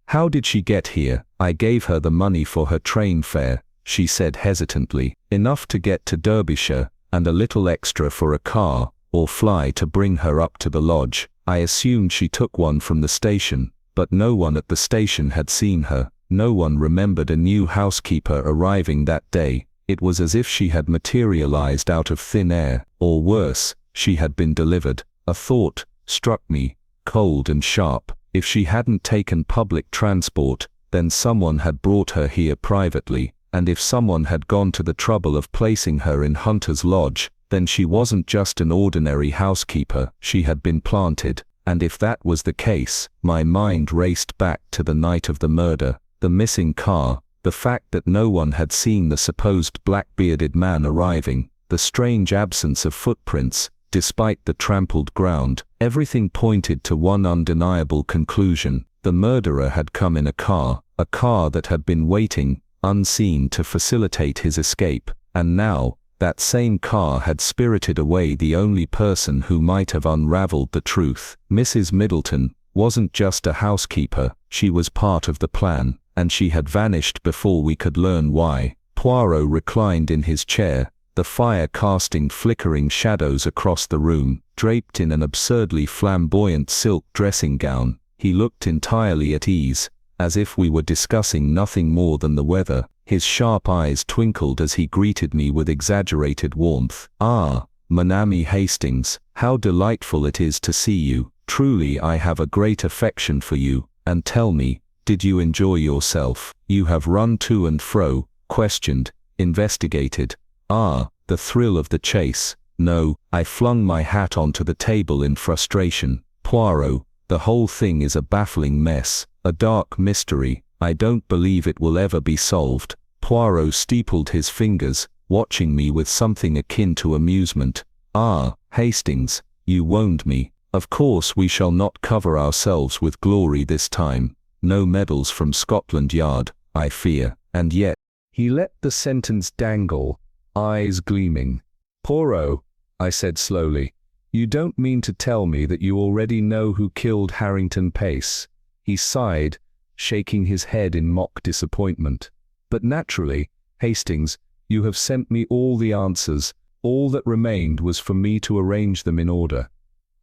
"How did she get here?" "I gave her the money for her train fare," she said hesitantly. "Enough to get to Derbyshire, and a little extra for a car or fly to bring her up to the lodge. I assumed she took one from the station, but no one at the station had seen her. No one remembered a new housekeeper arriving that day. It was as if she had materialized out of thin air, or worse, she had been delivered. A thought struck me, cold and sharp. If she hadn't taken public transport, then someone had brought her here privately, and if someone had gone to the trouble of placing her in Hunter's Lodge, then she wasn't just an ordinary housekeeper, she had been planted. And if that was the case, my mind raced back to the night of the murder. The missing car, the fact that no one had seen the supposed black-bearded man arriving, the strange absence of footprints, despite the trampled ground, everything pointed to one undeniable conclusion. The murderer had come in a car that had been waiting, unseen, to facilitate his escape, and now, that same car had spirited away the only person who might have unraveled the truth. Mrs. Middleton wasn't just a housekeeper, she was part of the plan, and she had vanished before we could learn why. Poirot reclined in his chair, the fire casting flickering shadows across the room. Draped in an absurdly flamboyant silk dressing gown, he looked entirely at ease, as if we were discussing nothing more than the weather. His sharp eyes twinkled as he greeted me with exaggerated warmth. "Ah, mon ami Hastings, how delightful it is to see you. Truly I have a great affection for you. And tell me, did you enjoy yourself? You have run to and fro, questioned, investigated. Ah, the thrill of the chase." "No," I flung my hat onto the table in frustration. "Poirot, the whole thing is a baffling mess, a dark mystery. I don't believe it will ever be solved." Poirot steepled his fingers, watching me with something akin to amusement. "Ah, Hastings, you wound me. Of course we shall not cover ourselves with glory this time. No medals from Scotland Yard, I fear." And yet, he let the sentence dangle, eyes gleaming. "Poirot," I said slowly, "you don't mean to tell me that you already know who killed Harrington Pace?" He sighed, shaking his head in mock disappointment. "But naturally, Hastings, you have sent me all the answers. All that remained was for me to arrange them in order."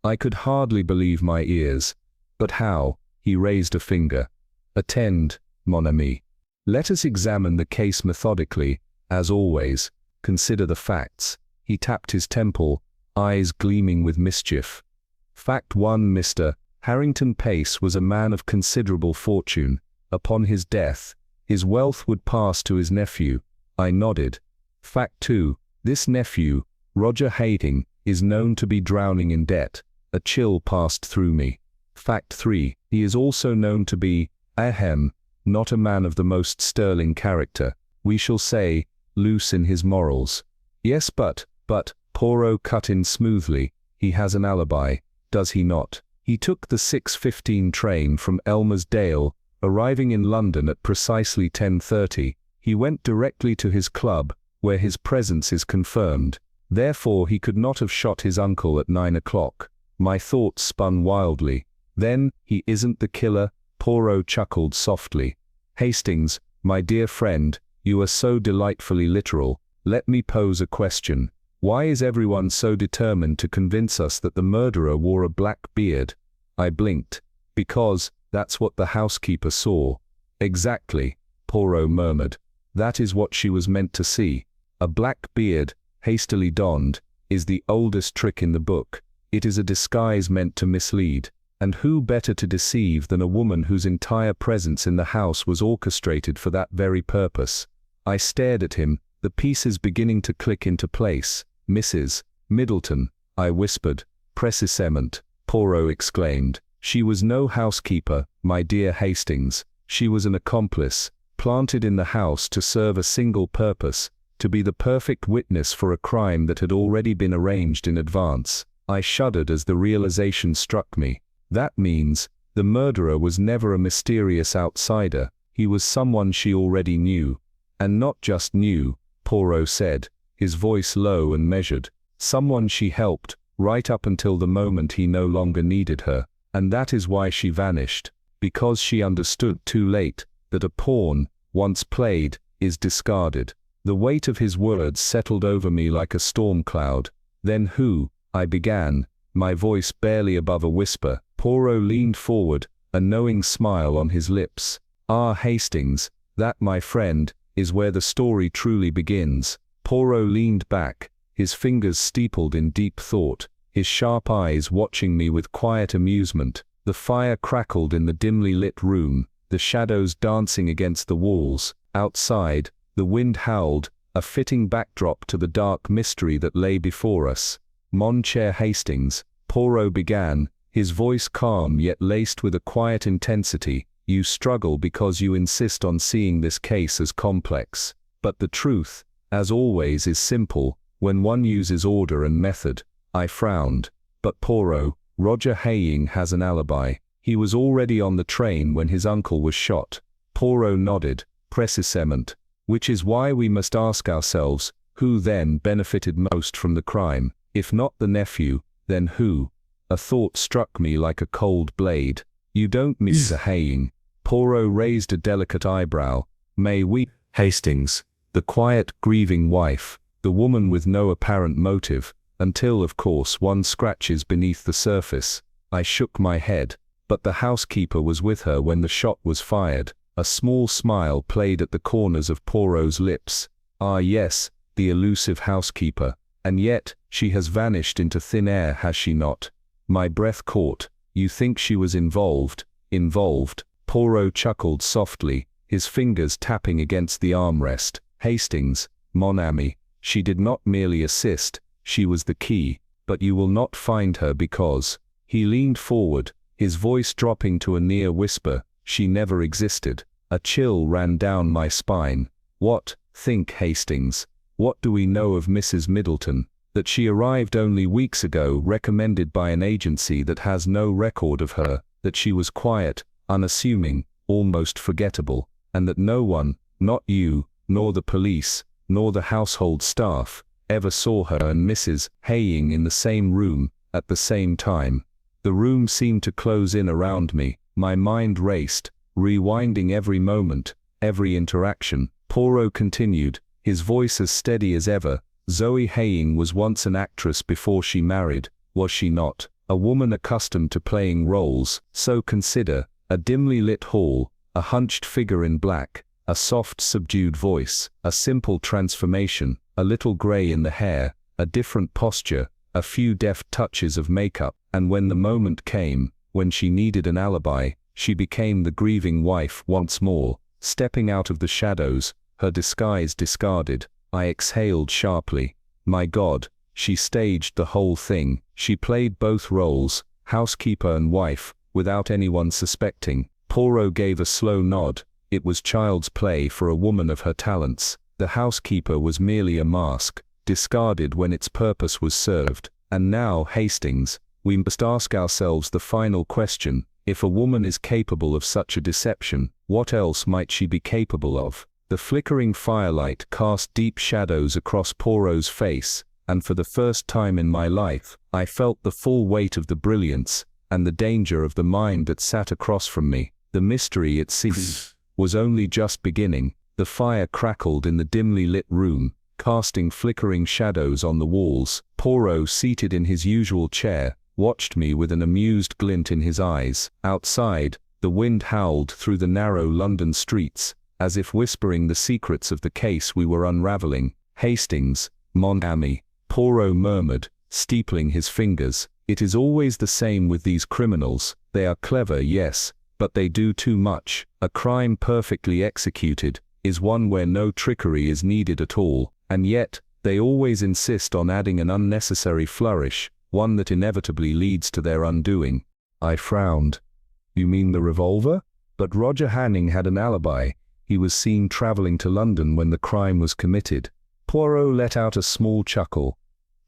I could hardly believe my ears. "But how?" He raised a finger. "Attend, mon ami. Let us examine the case methodically, as always. Consider the facts." He tapped his temple, eyes gleaming with mischief. "Fact 1, Mr. Harrington Pace was a man of considerable fortune. Upon his death, his wealth would pass to his nephew." I nodded. "Fact 2, this nephew, Roger Hastings, is known to be drowning in debt." A chill passed through me. "Fact 3, he is also known to be, not a man of the most sterling character. We shall say, loose in his morals." "Yes, but, Poirot cut in smoothly, "he has an alibi, does he not? He took the 6:15 train from Elmer's Dale, arriving in London at precisely 10:30. He went directly to his club, where his presence is confirmed. Therefore he could not have shot his uncle at 9 o'clock. My thoughts spun wildly. "Then, he isn't the killer?" Poirot chuckled softly. "Hastings, my dear friend, you are so delightfully literal. Let me pose a question. Why is everyone so determined to convince us that the murderer wore a black beard?" I blinked. "Because that's what the housekeeper saw." "Exactly," Poirot murmured. "That is what she was meant to see. A black beard, hastily donned, is the oldest trick in the book. It is a disguise meant to mislead. And who better to deceive than a woman whose entire presence in the house was orchestrated for that very purpose?" I stared at him, the pieces beginning to click into place. "Mrs. Middleton," I whispered. "Precisement," Poirot exclaimed. "She was no housekeeper, my dear Hastings. She was an accomplice, planted in the house to serve a single purpose, to be the perfect witness for a crime that had already been arranged in advance." I shuddered as the realization struck me. That means, the murderer was never a mysterious outsider, he was someone she already knew. And not just knew, Poirot said, his voice low and measured. Someone she helped, right up until the moment he no longer needed her. And that is why she vanished. Because she understood too late, that a pawn, once played, is discarded. The weight of his words settled over me like a storm cloud. "Then who?" I began, my voice barely above a whisper. Poirot leaned forward, a knowing smile on his lips. "Ah, Hastings, that, my friend, is where the story truly begins." Poirot leaned back, his fingers steepled in deep thought, his sharp eyes watching me with quiet amusement. The fire crackled in the dimly lit room, the shadows dancing against the walls. Outside, the wind howled, a fitting backdrop to the dark mystery that lay before us. "Mon cher Hastings," Poirot began, his voice calm yet laced with a quiet intensity, "you struggle because you insist on seeing this case as complex. But the truth, as always, is simple, when one uses order and method." I frowned. "But Poirot, Roger Hastings has an alibi. He was already on the train when his uncle was shot. Poirot nodded. Precisement. Which is why we must ask ourselves, who then benefited most from the crime? If not the nephew, then who? A thought struck me like a cold blade. You don't mean Mr. Haying? Poirot raised a delicate eyebrow. May we? Hastings, the quiet, grieving wife, the woman with no apparent motive, until of course one scratches beneath the surface. I shook my head, but the housekeeper was with her when the shot was fired. A small smile played at the corners of Poirot's lips. Ah yes, the elusive housekeeper. And yet, she has vanished into thin air, has she not? My breath caught. You think she was involved? Involved? Poirot chuckled softly, his fingers tapping against the armrest. Hastings, mon ami, she did not merely assist, she was the key, but you will not find her because... He leaned forward, his voice dropping to a near whisper. She never existed. A chill ran down my spine. What, think Hastings, what do we know of Mrs. Middleton? That she arrived only weeks ago, recommended by an agency that has no record of her, that she was quiet, unassuming, almost forgettable, and that no one, not you, nor the police, nor the household staff, ever saw her and Mrs. Haying in the same room, at the same time. The room seemed to close in around me. My mind raced, rewinding every moment, every interaction. Poirot continued, his voice as steady as ever. Zoe Haying was once an actress before she married, was she not? A woman accustomed to playing roles. So consider, a dimly lit hall, a hunched figure in black, a soft subdued voice, a simple transformation, a little grey in the hair, a different posture, a few deft touches of makeup, and when the moment came, when she needed an alibi, she became the grieving wife once more, stepping out of the shadows, her disguise discarded. I exhaled sharply. My God, she staged the whole thing. She played both roles, housekeeper and wife, without anyone suspecting. Poirot gave a slow nod. It was child's play for a woman of her talents. The housekeeper was merely a mask, discarded when its purpose was served. And now, Hastings, we must ask ourselves the final question. If a woman is capable of such a deception, what else might she be capable of? The flickering firelight cast deep shadows across Poirot's face, and for the first time in my life, I felt the full weight of the brilliance, and the danger of the mind that sat across from me. The mystery, it seemed, was only just beginning. The fire crackled in the dimly lit room, casting flickering shadows on the walls. Poirot, seated in his usual chair, watched me with an amused glint in his eyes. Outside, the wind howled through the narrow London streets, as if whispering the secrets of the case we were unraveling. Hastings, mon ami, Poirot murmured, steepling his fingers. It is always the same with these criminals. They are clever, yes, but they do too much. A crime perfectly executed is one where no trickery is needed at all, and yet, they always insist on adding an unnecessary flourish, one that inevitably leads to their undoing. I frowned. You mean the revolver? But Roger Hanning had an alibi. He was seen traveling to London when the crime was committed. Poirot let out a small chuckle.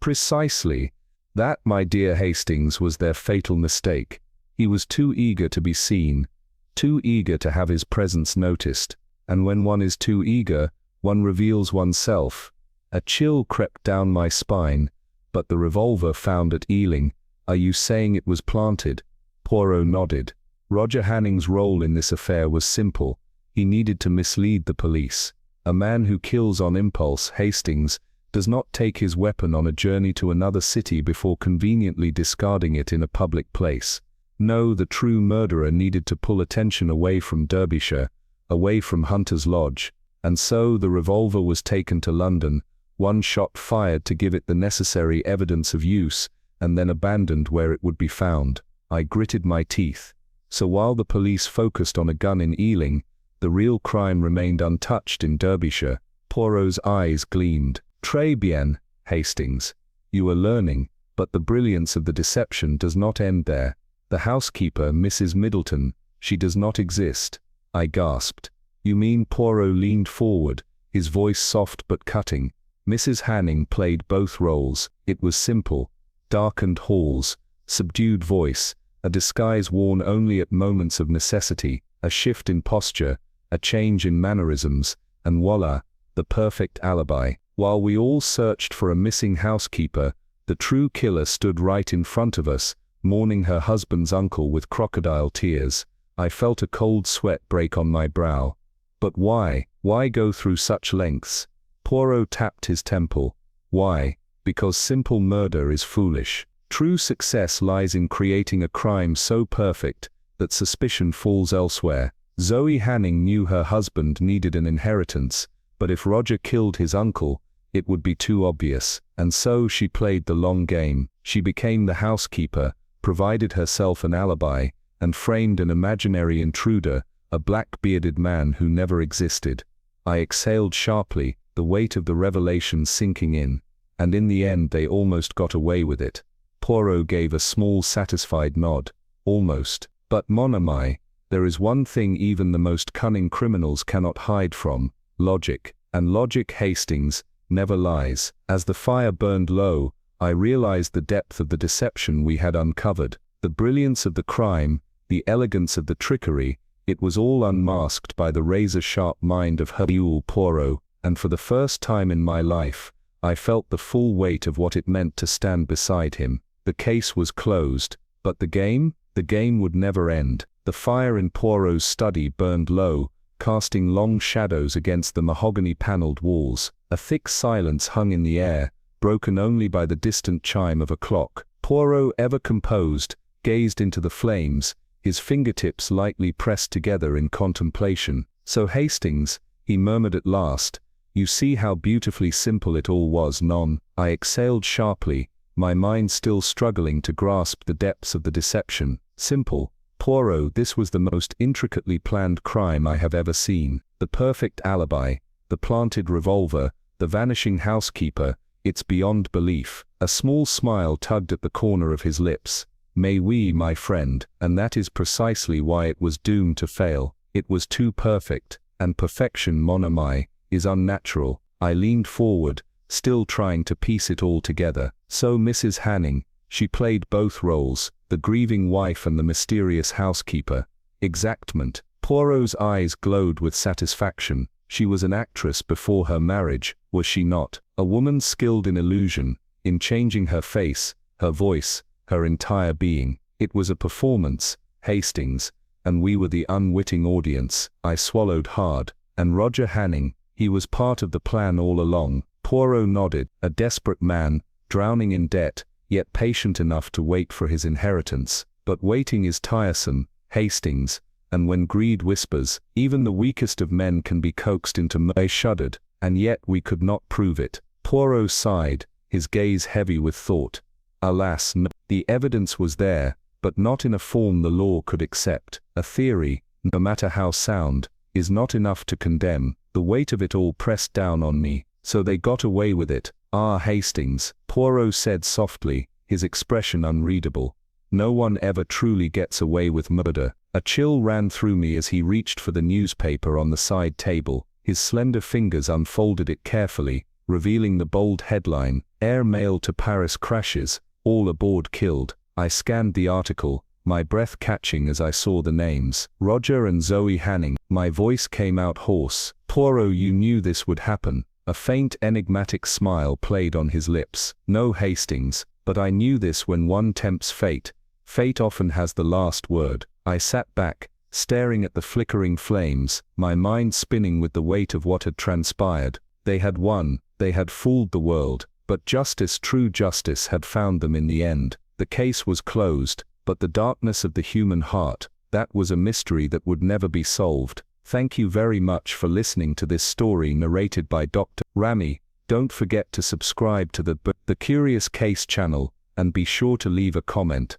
Precisely. That, my dear Hastings, was their fatal mistake. He was too eager to be seen, too eager to have his presence noticed. And when one is too eager, one reveals oneself. A chill crept down my spine. But the revolver found at Ealing, are you saying it was planted? Poirot nodded. Roger Hanning's role in this affair was simple. He needed to mislead the police. A man who kills on impulse, Hastings, does not take his weapon on a journey to another city before conveniently discarding it in a public place. No, the true murderer needed to pull attention away from Derbyshire, away from Hunter's Lodge, and so the revolver was taken to London, one shot fired to give it the necessary evidence of use, and then abandoned where it would be found. I gritted my teeth. So while the police focused on a gun in Ealing, the real crime remained untouched in Derbyshire. Poirot's eyes gleamed. Très bien, Hastings. You are learning, but the brilliance of the deception does not end there. The housekeeper, Mrs. Middleton, she does not exist. I gasped. You mean? Poirot leaned forward, his voice soft but cutting. Mrs. Hanning played both roles. It was simple. Darkened halls, subdued voice, a disguise worn only at moments of necessity, a shift in posture, a change in mannerisms, and voila, the perfect alibi. While we all searched for a missing housekeeper, the true killer stood right in front of us, mourning her husband's uncle with crocodile tears. I felt a cold sweat break on my brow. But why? Why go through such lengths? Poirot tapped his temple. Why? Because simple murder is foolish. True success lies in creating a crime so perfect that suspicion falls elsewhere. Zoe Hanning knew her husband needed an inheritance, but if Roger killed his uncle, it would be too obvious, and so she played the long game. She became the housekeeper, provided herself an alibi, and framed an imaginary intruder, a black-bearded man who never existed. I exhaled sharply, the weight of the revelation sinking in, and in the end they almost got away with it. Poirot gave a small satisfied nod. Almost. But mon ami, there is one thing even the most cunning criminals cannot hide from: logic. And logic, Hastings, never lies. As the fire burned low, I realized the depth of the deception we had uncovered, the brilliance of the crime, the elegance of the trickery. It was all unmasked by the razor-sharp mind of Hercule Poirot, and for the first time in my life, I felt the full weight of what it meant to stand beside him. The case was closed, but the game? The game would never end. The fire in Poirot's study burned low, casting long shadows against the mahogany-paneled walls. A thick silence hung in the air, broken only by the distant chime of a clock. Poirot, ever composed, gazed into the flames, his fingertips lightly pressed together in contemplation. "So Hastings," he murmured at last, "you see how beautifully simple it all was, non?" I exhaled sharply, my mind still struggling to grasp the depths of the deception. Simple? Poirot, this was the most intricately planned crime I have ever seen. The perfect alibi, the planted revolver, the vanishing housekeeper. It's beyond belief. A small smile tugged at the corner of his lips. "Mais oui, my friend, and that is precisely why it was doomed to fail. It was too perfect, and perfection, mon ami, is unnatural." I leaned forward, still trying to piece it all together. So Mrs. Hanning, she played both roles, the grieving wife and the mysterious housekeeper. Exactment. Poirot's eyes glowed with satisfaction. She was an actress before her marriage, was she not? A woman skilled in illusion, in changing her face, her voice, her entire being. It was a performance, Hastings, and we were the unwitting audience. I swallowed hard. And Roger Hanning, he was part of the plan all along. Poirot nodded. A desperate man, drowning in debt, yet patient enough to wait for his inheritance. But waiting is tiresome, Hastings, and when greed whispers, even the weakest of men can be coaxed into murder. I shuddered, and yet we could not prove it. Poirot sighed, his gaze heavy with thought. Alas, no. The evidence was there, but not in a form the law could accept. A theory, no matter how sound, is not enough to condemn. The weight of it all pressed down on me. So they got away with it. "Ah, Hastings," Poirot said softly, his expression unreadable. "No one ever truly gets away with murder." A chill ran through me as he reached for the newspaper on the side table. His slender fingers unfolded it carefully, revealing the bold headline, "Air Mail to Paris crashes, all aboard killed." I scanned the article, my breath catching as I saw the names. Roger and Zoe Hanning. My voice came out hoarse. "Poirot, you knew this would happen." A faint enigmatic smile played on his lips. "No, Hastings, but I knew this when one tempts fate. Fate often has the last word." I sat back, staring at the flickering flames, my mind spinning with the weight of what had transpired. They had won, they had fooled the world, but justice, true justice, had found them in the end. The case was closed, but the darkness of the human heart, that was a mystery that would never be solved. Thank you very much for listening to this story narrated by Dr. Rami. Don't forget to subscribe to the Curious Case channel, and be sure to leave a comment.